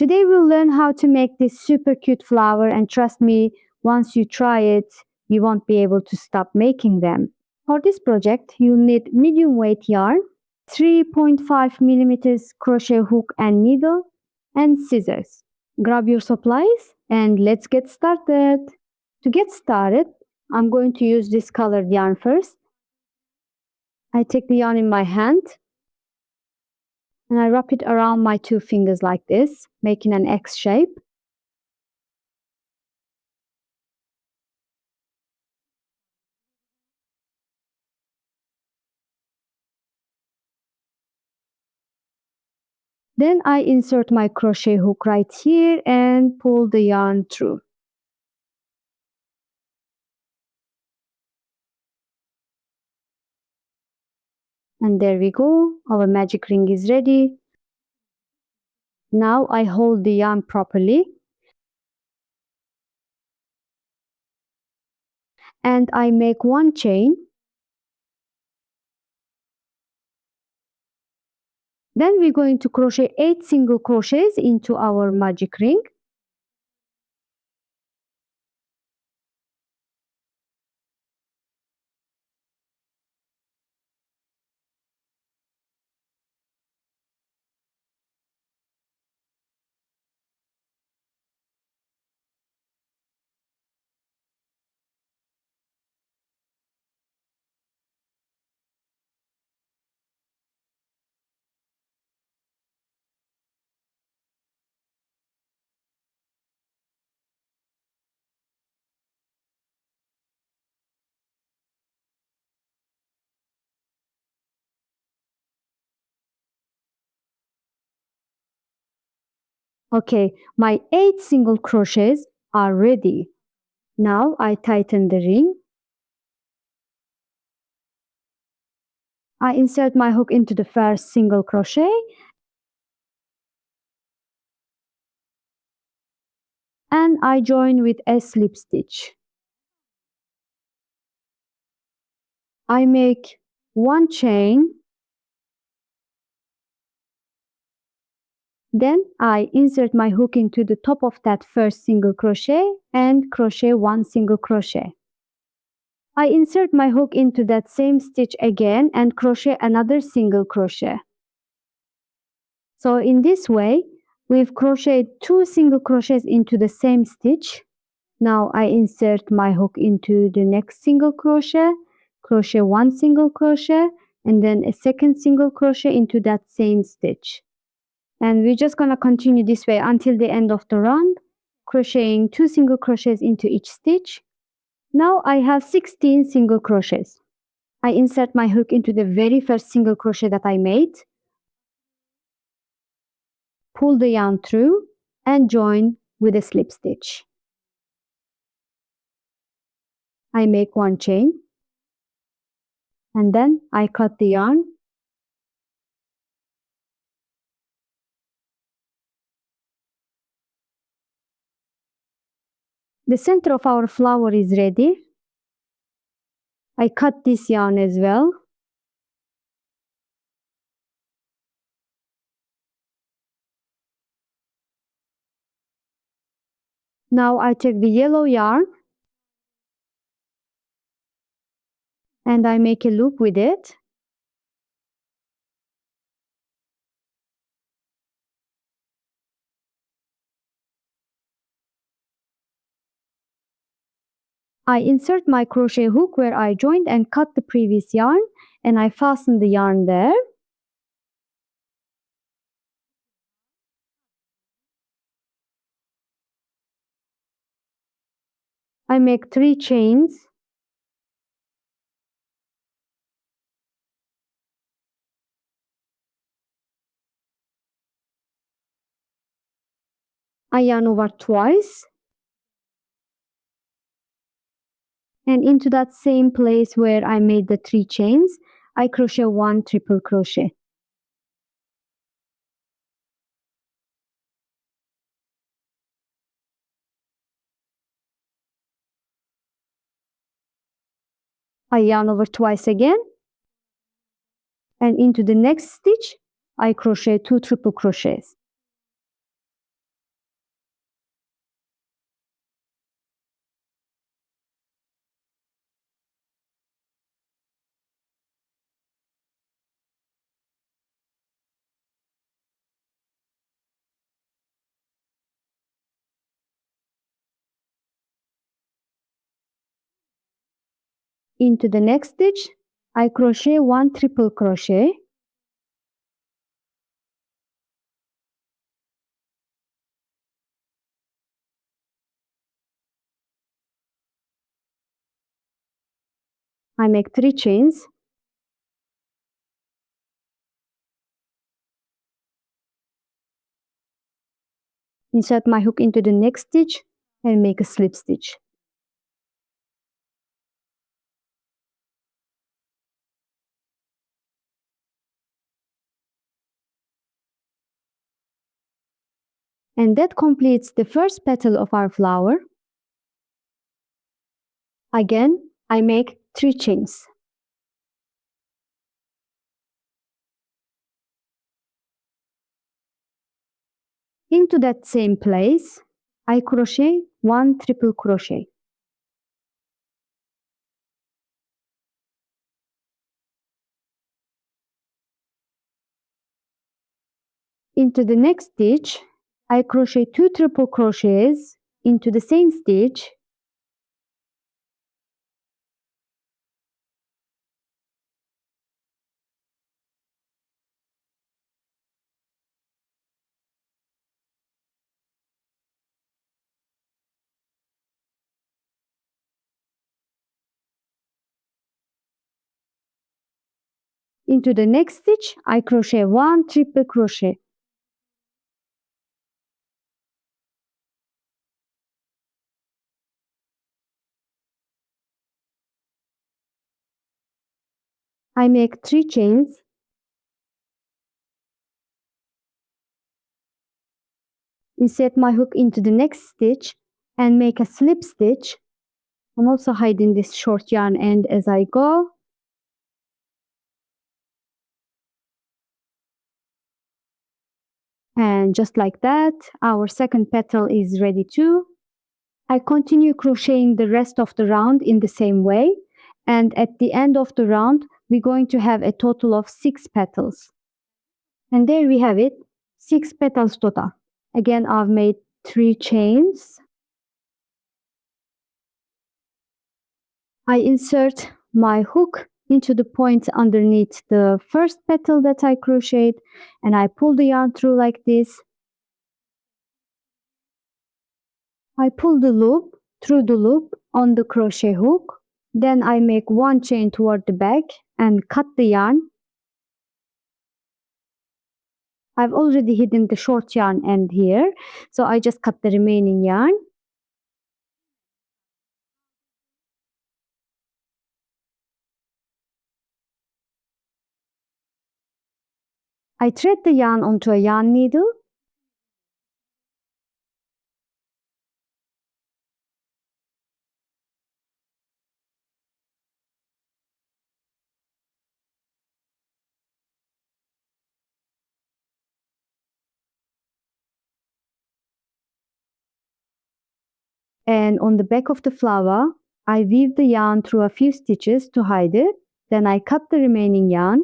Today we'll learn how to make this super cute flower, and trust me, once you try it, you won't be able to stop making them. For this project, you'll need medium weight yarn, 3.5 millimeters crochet hook and needle, and scissors. Grab your supplies and let's get started. To get started, I'm going to use this colored yarn first. I take the yarn in my hand and I wrap it around my two fingers like this, making an X shape. Then I insert my crochet hook right here and pull the yarn through. And there we go, our magic ring is ready. Now I hold the yarn properly and I make one chain. Then we're going to crochet 8 single crochets into our magic ring. Okay, my 8 single crochets are ready. Now I tighten the ring. I insert my hook into the first single crochet and I join with a slip stitch. I make one chain. Then I insert my hook into the top of that first single crochet and crochet one single crochet. I insert my hook into that same stitch again and crochet another single crochet. So in this way, we've crocheted 2 single crochets into the same stitch. Now I insert my hook into the next single crochet, crochet one single crochet, and then a second single crochet into that same stitch. And we're just gonna continue this way until the end of the round, crocheting 2 single crochets into each stitch. Now I have 16 single crochets. I insert my hook into the very first single crochet that I made, pull the yarn through, and join with a slip stitch. I make one chain, and then I cut the yarn. The center of our flower is ready. I cut this yarn as well. Now I take the yellow yarn and I make a loop with it. I insert my crochet hook where I joined and cut the previous yarn, and I fasten the yarn there. I make 3 chains. I yarn over twice. And into that same place where I made the 3 chains, I crochet 1 triple crochet. I yarn over twice again, and into the next stitch I crochet 2 triple crochets. Into the next stitch, I crochet 1 triple crochet. I make 3 chains. Insert my hook into the next stitch and make a slip stitch. And that completes the first petal of our flower. Again, I make 3 chains. Into that same place, I crochet 1 triple crochet. Into the next stitch, I crochet 2 triple crochets into the same stitch. Into the next stitch, I crochet 1 triple crochet. I make 3 chains. Insert my hook into the next stitch and make a slip stitch. I'm also hiding this short yarn end as I go. And just like that, our second petal is ready too. I continue crocheting the rest of the round in the same way, and at the end of the round we're going to have a total of 6 petals. And there we have it, 6 petals total. Again, I've made 3 chains. I insert my hook into the point underneath the first petal that I crocheted, and I pull the yarn through like this. I pull the loop through the loop on the crochet hook. Then I make 1 chain toward the back and cut the yarn. I've already hidden the short yarn end here, so I just cut the remaining yarn. I thread the yarn onto a yarn needle. And on the back of the flower, I weave the yarn through a few stitches to hide it. Then I cut the remaining yarn.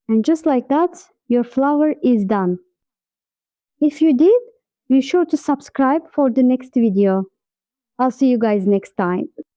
And just like that, your flower is done. If you did, be sure to subscribe for the next video. I'll see you guys next time.